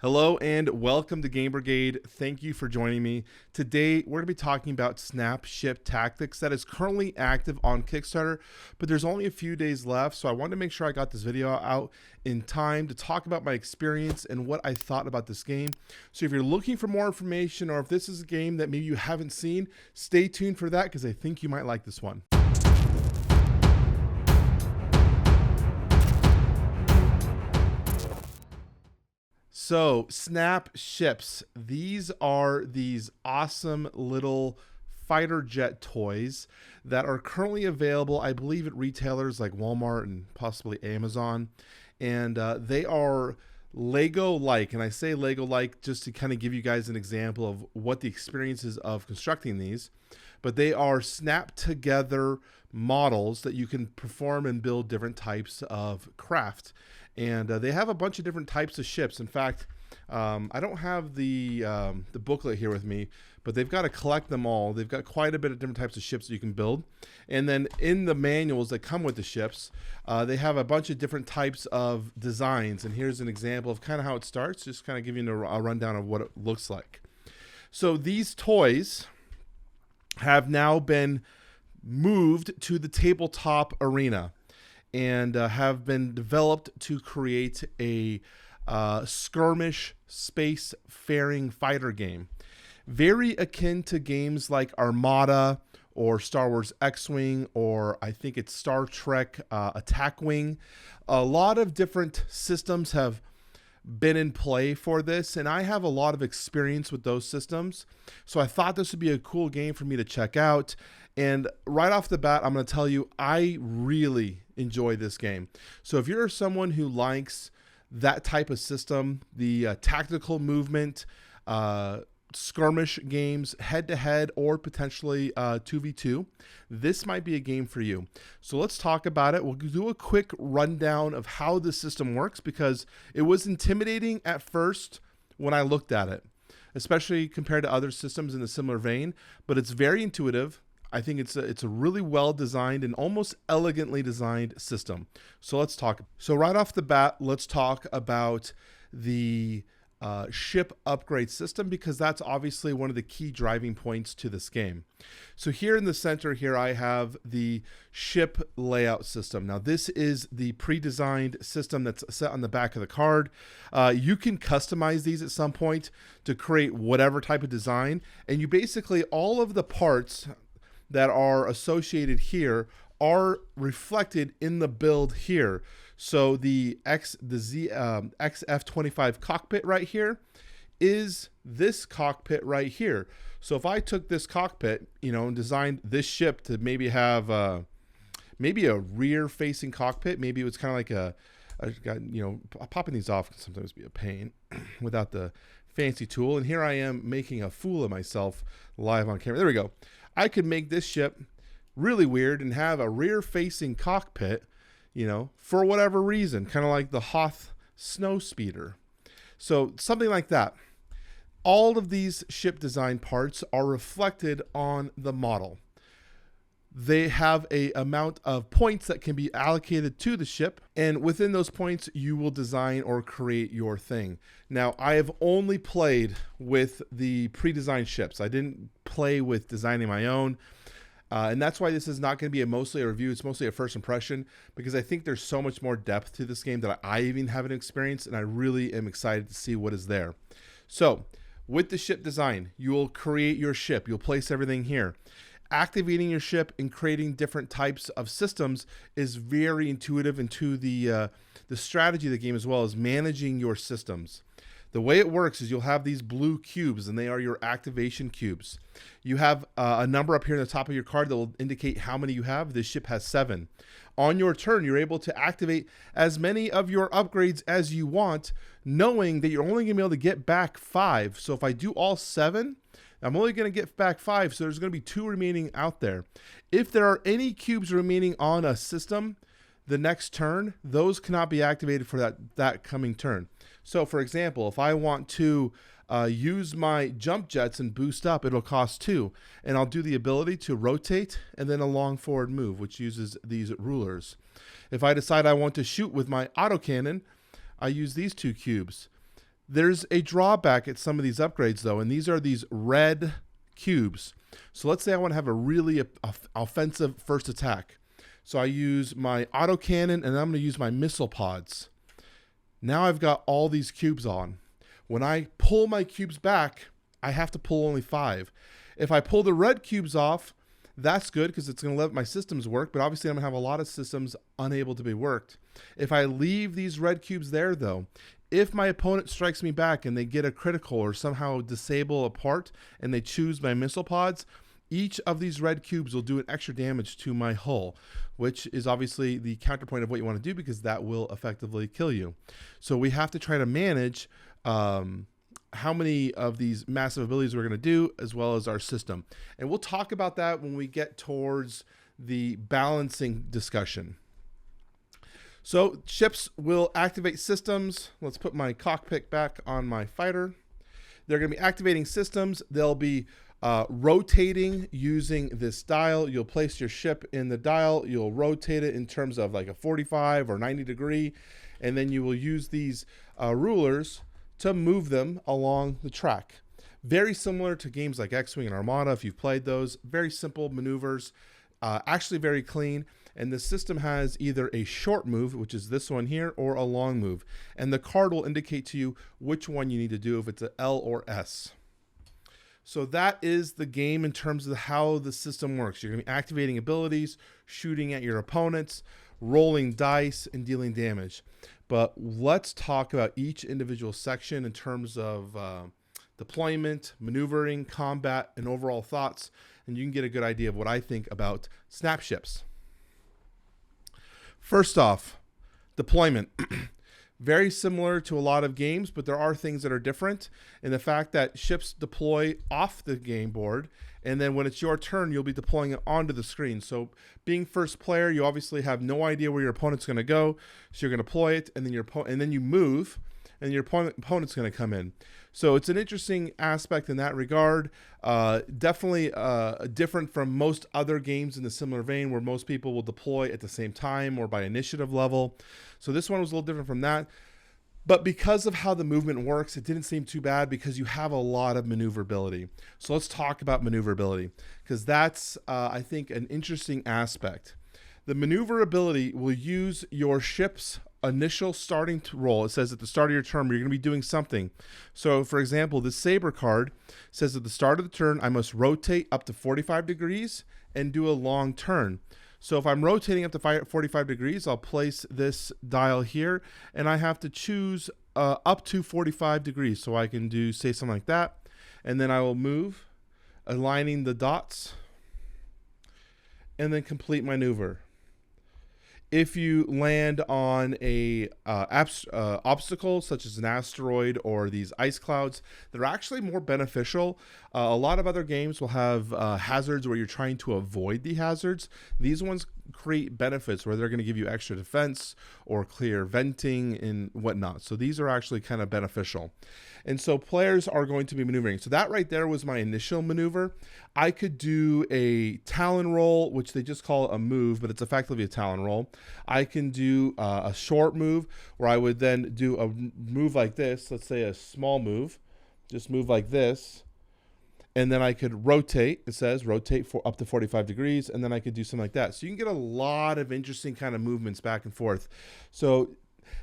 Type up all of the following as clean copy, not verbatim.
Hello and welcome to Game Brigade. Thank you for joining me. Today, we're going to be talking about SnapShip Tactics that is currently active on Kickstarter, but there's only a few days left, so I wanted to make sure I got this video out in time to talk about my experience and what I thought about this game. So if you're looking for more information or if this is a game that maybe you haven't seen, stay tuned for that because I think you might like this one. So SnapShips, these are these awesome little fighter jet toys that are currently available, I believe, at retailers like Walmart and possibly Amazon. And they are Lego-like, and I say Lego-like just to kind of give you guys an example of what the experience is of constructing these. But they are snap-together models that you can perform and build different types of craft. And they have a bunch of different types of ships. In fact, I don't have the booklet here with me, but they've got to collect them all. They've got quite a bit of different types of ships that you can build. And then in the manuals that come with the ships, they have a bunch of different types of designs. And here's an example of kind of how it starts, just kind of giving you a rundown of what it looks like. So these toys have now been moved to the tabletop arena and have been developed to create a skirmish space-faring fighter game. Very akin to games like Armada or Star Wars X-Wing, or I think it's Star Trek Attack Wing. A lot of different systems have been in play for this, and I have a lot of experience with those systems. So I thought this would be a cool game for me to check out. And right off the bat, I'm going to tell you, I really enjoy this game. So if you're someone who likes that type of system, the tactical movement, skirmish games, head-to-head, or potentially 2v2, this might be a game for you. So let's talk about it. We'll do a quick rundown of how the system works because it was intimidating at first when I looked at it, especially compared to other systems in a similar vein, but it's very intuitive. I think it's a really well designed and almost elegantly designed system. So let's talk. So right off the bat, let's talk about the ship upgrade system because that's obviously one of the key driving points to this game. So here in the center here, I have the ship layout system. Now this is the pre-designed system that's set on the back of the card. You can customize these at some point to create whatever type of design, and you basically, all of the parts that are associated here are reflected in the build here. So the XF25 cockpit right here is this cockpit right here. So if I took this cockpit, and designed this ship to maybe have maybe a rear-facing cockpit, maybe it was kind of like popping these off can sometimes be a pain without the fancy tool. And here I am making a fool of myself live on camera. There we go. I could make this ship really weird and have a rear-facing cockpit, for whatever reason, kind of like the Hoth Snowspeeder. So something like that. All of these ship design parts are reflected on the model. They have a amount of points that can be allocated to the ship, and within those points, you will design or create your thing. Now, I have only played with the pre-designed ships. I didn't play with designing my own, and that's why this is not going to be mostly a review. It's mostly a first impression because I think there's so much more depth to this game that I even haven't experienced, and I really am excited to see what is there. So, with the ship design, you will create your ship. You'll place everything here. Activating your ship and creating different types of systems is very intuitive into the strategy of the game, as well as managing your systems. The way it works is you'll have these blue cubes, and they are your activation cubes. You have a number up here in the top of your card that will indicate how many you have. This ship has 7. On your turn, you're able to activate as many of your upgrades as you want, knowing that you're only going to be able to get back 5. So if I do all 7, I'm only going to get back 5, so there's going to be 2 remaining out there. If there are any cubes remaining on a system the next turn, those cannot be activated for that coming turn. So for example, if I want to use my jump jets and boost up, it'll cost 2. And I'll do the ability to rotate and then a long forward move, which uses these rulers. If I decide I want to shoot with my autocannon, I use these 2 cubes. There's a drawback at some of these upgrades though, and these are these red cubes. So let's say I want to have a really offensive first attack. So I use my autocannon and I'm going to use my missile pods. Now I've got all these cubes on. When I pull my cubes back, I have to pull only 5. If I pull the red cubes off, that's good because it's going to let my systems work, but obviously I'm going to have a lot of systems unable to be worked. If I leave these red cubes there though, if my opponent strikes me back and they get a critical or somehow disable a part and they choose my missile pods, each of these red cubes will do an extra damage to my hull, which is obviously the counterpoint of what you want to do because that will effectively kill you. So we have to try to manage how many of these massive abilities we're going to do, as well as our system. And we'll talk about that when we get towards the balancing discussion. So ships will activate systems. Let's put my cockpit back on my fighter. They're going to be activating systems. They'll be rotating using this dial. You'll place your ship in the dial. You'll rotate it in terms of like a 45 or 90 degree. And then you will use these rulers to move them along the track. Very similar to games like X-Wing and Armada, if you've played those. Very simple maneuvers, actually very clean. And the system has either a short move, which is this one here, or a long move. And the card will indicate to you which one you need to do, if it's an L or S. So that is the game in terms of how the system works. You're going to be activating abilities, shooting at your opponents, rolling dice, and dealing damage. But let's talk about each individual section in terms of deployment, maneuvering, combat, and overall thoughts. And you can get a good idea of what I think about SnapShips. First off, deployment. Very similar to a lot of games, but there are things that are different in the fact that ships deploy off the game board, and then when it's your turn, you'll be deploying it onto the screen. So being first player, you obviously have no idea where your opponent's going to go, so you're going to deploy it, and then you move, and your opponent's going to come in. So it's an interesting aspect in that regard. Definitely different from most other games in the similar vein where most people will deploy at the same time or by initiative level. So this one was a little different from that. But because of how the movement works, it didn't seem too bad because you have a lot of maneuverability. So let's talk about maneuverability because that's, I think, an interesting aspect. The maneuverability will use your ship's initial starting roll. It says at the start of your turn, you're going to be doing something. So for example, the Saber card says at the start of the turn, I must rotate up to 45 degrees and do a long turn. So if I'm rotating up to 45 degrees, I'll place this dial here and I have to choose up to 45 degrees. So I can do, say, something like that. And then I will move, aligning the dots and then complete maneuver. If you land on a obstacle such as an asteroid or these ice clouds, they're actually more beneficial. A lot of other games will have hazards where you're trying to avoid the hazards. These ones create benefits where they're going to give you extra defense or clear venting and whatnot. So these are actually kind of beneficial. And so players are going to be maneuvering. So that right there was my initial maneuver. I could do a Talon roll, which they just call a move, but it's effectively a Talon roll. I can do a short move where I would then do a move like this. Let's say a small move, just move like this. And then I could rotate, it says rotate for up to 45 degrees. And then I could do something like that. So you can get a lot of interesting kind of movements back and forth. So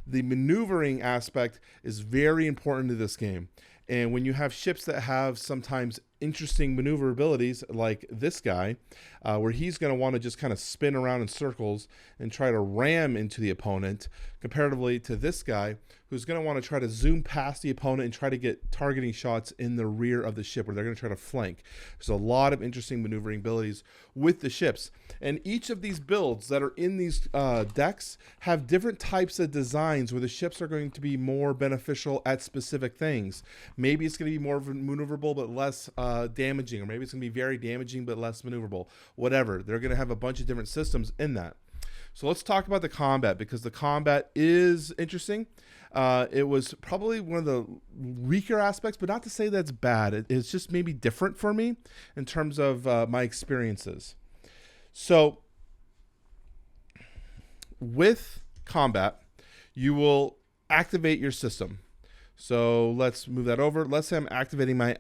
the maneuvering aspect is very important to this game. And when you have ships that have sometimes interesting maneuverabilities like this guy, where he's going to want to just kind of spin around in circles and try to ram into the opponent, comparatively to this guy who's going to want to try to zoom past the opponent and try to get targeting shots in the rear of the ship where they're going to try to flank. There's a lot of interesting maneuvering abilities with the ships. And each of these builds that are in these decks have different types of designs where the ships are going to be more beneficial at specific things. Maybe it's going to be more maneuverable but less damaging, or maybe it's going to be very damaging but less maneuverable. Whatever. They're going to have a bunch of different systems in that. So let's talk about the combat, because the combat is interesting. It was probably one of the weaker aspects, but not to say that's bad. It's just maybe different for me in terms of my experiences. So with combat, you will activate your system. So let's move that over. Let's say I'm activating my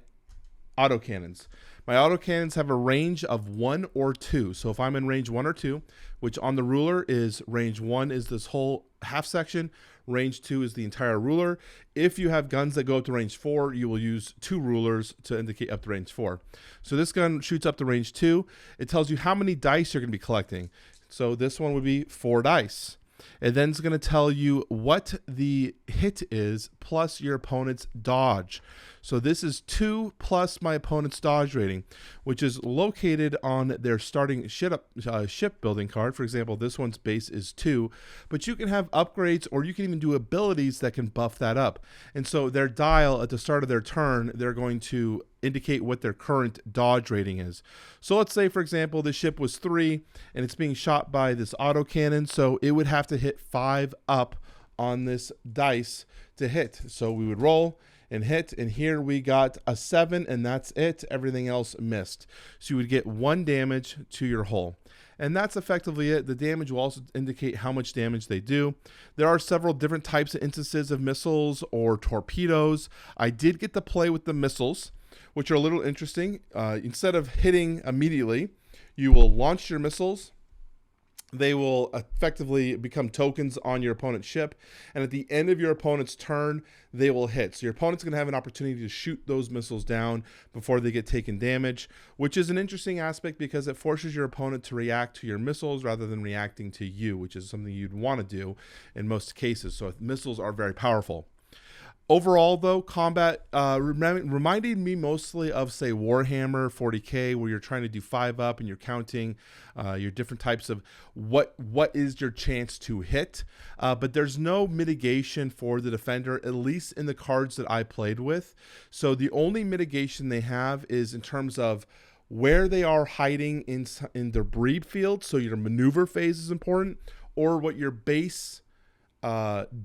autocannons. My autocannons have a range of 1 or 2. So if I'm in range 1 or 2, which on the ruler is range 1 is this whole half section, range 2 is the entire ruler. If you have guns that go up to range 4, you will use 2 rulers to indicate up to range 4. So this gun shoots up to range 2. It tells you how many dice you're going to be collecting. So this one would be 4 dice. And then it's going to tell you what the hit is plus your opponent's dodge. So this is 2 plus my opponent's dodge rating, which is located on their starting shipbuilding card. For example, this one's base is 2, but you can have upgrades or you can even do abilities that can buff that up. And so their dial at the start of their turn, they're going to indicate what their current dodge rating is. So let's say, for example, the ship was 3 and it's being shot by this autocannon. So it would have to hit 5 up on this dice to hit. So we would roll and hit, and here we got a 7, and that's it. Everything else missed. So you would get 1 damage to your hull. And that's effectively it. The damage will also indicate how much damage they do. There are several different types of instances of missiles or torpedoes. I did get to play with the missiles, which are a little interesting. Instead of hitting immediately, you will launch your missiles. They will effectively become tokens on your opponent's ship. And at the end of your opponent's turn, they will hit. So your opponent's going to have an opportunity to shoot those missiles down before they get taken damage, which is an interesting aspect because it forces your opponent to react to your missiles rather than reacting to you, which is something you'd want to do in most cases. So missiles are very powerful. Overall, though, combat reminded me mostly of, say, Warhammer 40K, where you're trying to do 5 up and you're counting your different types of what is your chance to hit. But there's no mitigation for the defender, at least in the cards that I played with. So the only mitigation they have is in terms of where they are hiding in debris field. So your maneuver phase is important, or what your base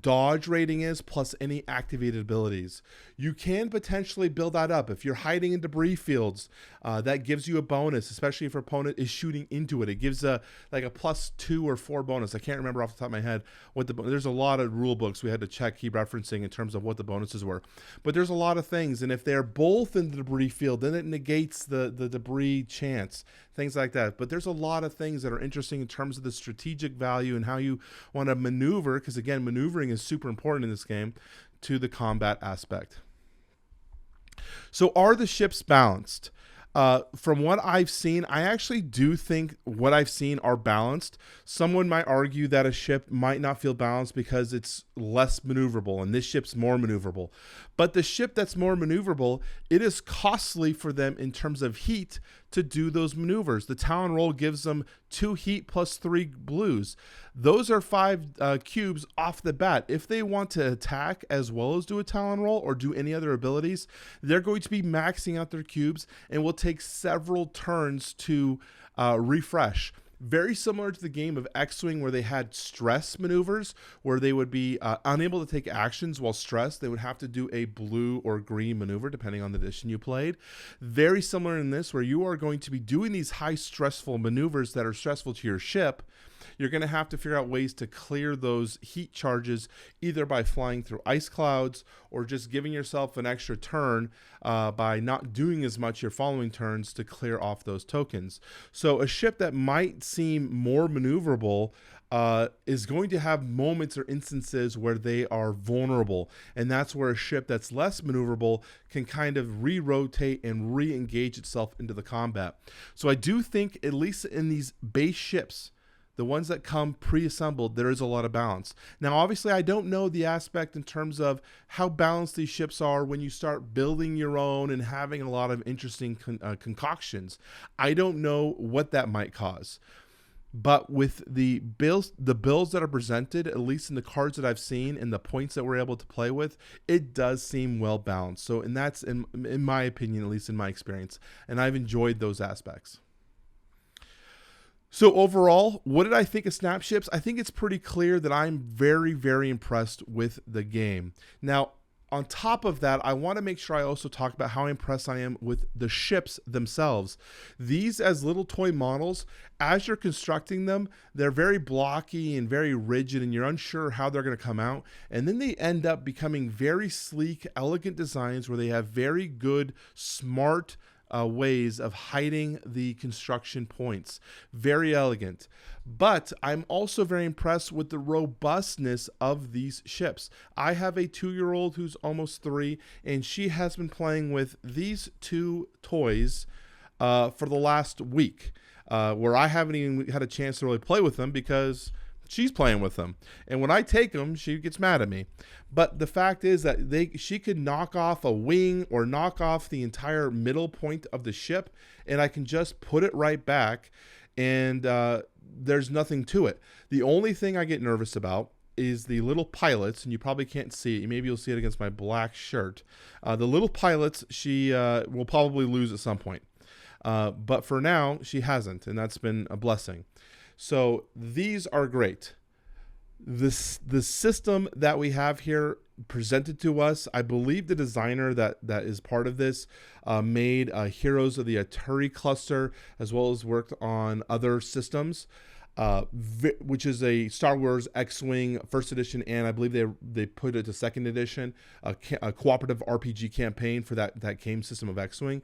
dodge rating is plus any activated abilities. You can potentially build that up. If you're hiding in debris fields, that gives you a bonus, especially if your opponent is shooting into it. It gives like a +2 or 4 bonus. I can't remember off the top of my head what there's a lot of rule books we had to check, keep referencing in terms of what the bonuses were. But there's a lot of things, and if they're both in the debris field, then it negates the debris chance, things like that. But there's a lot of things that are interesting in terms of the strategic value and how you want to maneuver, because again, maneuvering is super important in this game, to the combat aspect. So are the ships balanced? From what I've seen, I actually do think what I've seen are balanced. Someone might argue that a ship might not feel balanced because it's less maneuverable and this ship's more maneuverable. But the ship that's more maneuverable, it is costly for them in terms of heat to do those maneuvers. The Talon roll gives them 2 heat plus 3 blues. Those are 5 cubes off the bat. If they want to attack as well as do a Talon roll or do any other abilities, they're going to be maxing out their cubes and will take several turns to refresh. Very similar to the game of X-Wing, where they had stress maneuvers, where they would be unable to take actions while stressed. They would have to do a blue or green maneuver, depending on the edition you played. Very similar in this, where you are going to be doing these high stressful maneuvers that are stressful to your ship. You're going to have to figure out ways to clear those heat charges, either by flying through ice clouds or just giving yourself an extra turn by not doing as much your following turns to clear off those tokens. So a ship that might seem more maneuverable is going to have moments or instances where they are vulnerable. And that's where a ship that's less maneuverable can kind of re-rotate and re-engage itself into the combat. So I do think, at least in these base ships, the ones that come pre-assembled, there is a lot of balance. Now, obviously, I don't know the aspect in terms of how balanced these ships are when you start building your own and having a lot of interesting concoctions. I don't know what that might cause. But with the builds that are presented, at least in the cards that I've seen and the points that we're able to play with, it does seem well balanced. So, and that's in my opinion, at least in my experience, and I've enjoyed those aspects. So overall, what did I think of SnapShips? I think it's pretty clear that I'm very, very impressed with the game. Now, on top of that, I want to make sure I also talk about how impressed I am with the ships themselves. These as little toy models, as you're constructing them, they're very blocky and very rigid, and you're unsure how they're going to come out. And then they end up becoming very sleek, elegant designs where they have very good, smart ways of hiding the construction points. Very elegant. But I'm also very impressed with the robustness of these ships. I have a 2-year-old who's almost 3, and she has been playing with these 2 toys for the last week, where I haven't even had a chance to really play with them because she's playing with them. And when I take them, she gets mad at me. But the fact is that she could knock off a wing or knock off the entire middle point of the ship, and I can just put it right back, and there's nothing to it. The only thing I get nervous about is the little pilots, and you probably can't see it. Maybe you'll see it against my black shirt. The little pilots, she will probably lose at some point. But for now, she hasn't, and that's been a blessing. So these are great. The system that we have here presented to us, I believe the designer that is part of this made Heroes of the Aturi cluster, as well as worked on other systems, which is a Star Wars X-Wing first edition, and I believe they put it to second edition, a cooperative RPG campaign for that game system of X-Wing.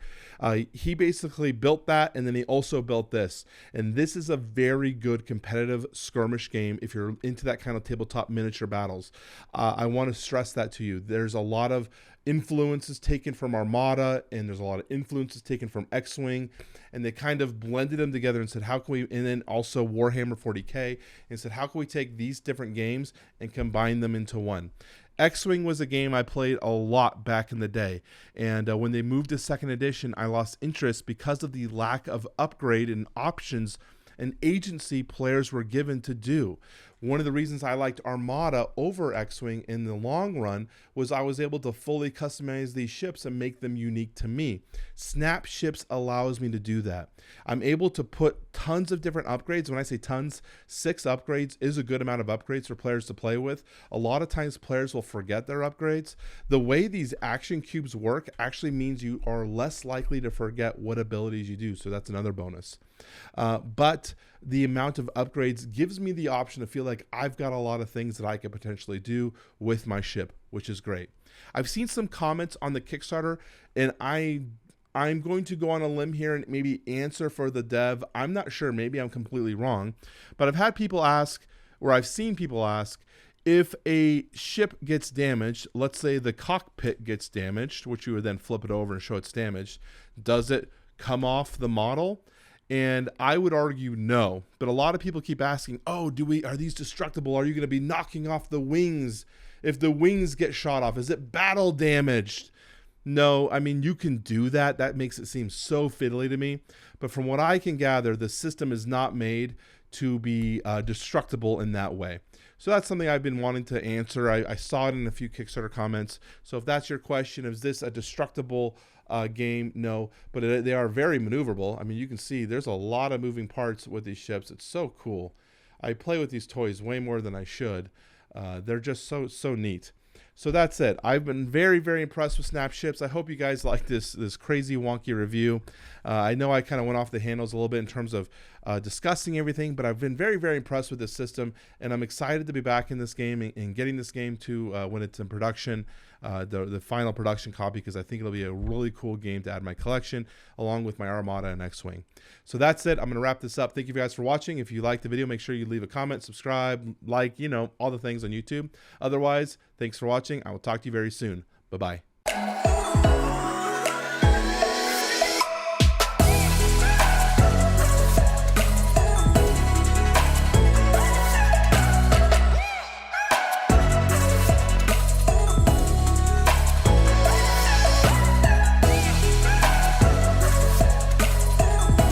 He basically built that, and then he also built this. And this is a very good competitive skirmish game if you're into that kind of tabletop miniature battles. I want to stress that to you. There's a lot of influences taken from Armada, and there's a lot of influences taken from X-Wing, and they kind of blended them together and said, how can we, and then also Warhammer 40K, and said, how can we take these different games and combine them into one? X-Wing was a game I played a lot back in the day, and when they moved to second edition, I lost interest because of the lack of upgrade and options and agency players were given to do. One of the reasons I liked Armada over X-Wing in the long run was I was able to fully customize these ships and make them unique to me. SnapShips allows me to do that. I'm able to put tons of different upgrades. When I say tons, 6 upgrades is a good amount of upgrades for players to play with. A lot of times players will forget their upgrades. The way these action cubes work actually means you are less likely to forget what abilities you do, so that's another bonus. But the amount of upgrades gives me the option to feel like I've got a lot of things that I could potentially do with my ship, which is great. I've seen some comments on the Kickstarter, and I'm going to go on a limb here and maybe answer for the dev. I'm not sure, maybe I'm completely wrong, but I've had people ask, or I've seen people ask, if a ship gets damaged, let's say the cockpit gets damaged, which you would then flip it over and show it's damaged, does it come off the model? And I would argue no, but a lot of people keep asking, oh, are these destructible? Are you going to be knocking off the wings if the wings get shot off? Is it battle damaged? No, I mean, you can do that. That makes it seem so fiddly to me. But from what I can gather, the system is not made to be destructible in that way. So that's something I've been wanting to answer. I saw it in a few Kickstarter comments. So if that's your question, is this a destructible game? No, but they are very maneuverable. I mean, you can see there's a lot of moving parts with these ships. It's so cool. I play with these toys way more than I should. They're just so neat. So that's it. I've been very, very impressed with SnapShips. I hope you guys like this crazy wonky review. I know I kind of went off the handles a little bit in terms of discussing everything, but I've been very, very impressed with this system, and I'm excited to be back in this game and getting this game to when it's in production, the final production copy, because I think it'll be a really cool game to add to my collection along with my Armada and X-Wing. So that's it. I'm going to wrap this up. Thank you guys for watching. If you liked the video, make sure you leave a comment, subscribe, like, all the things on YouTube. Otherwise, thanks for watching. I will talk to you very soon. Bye-bye.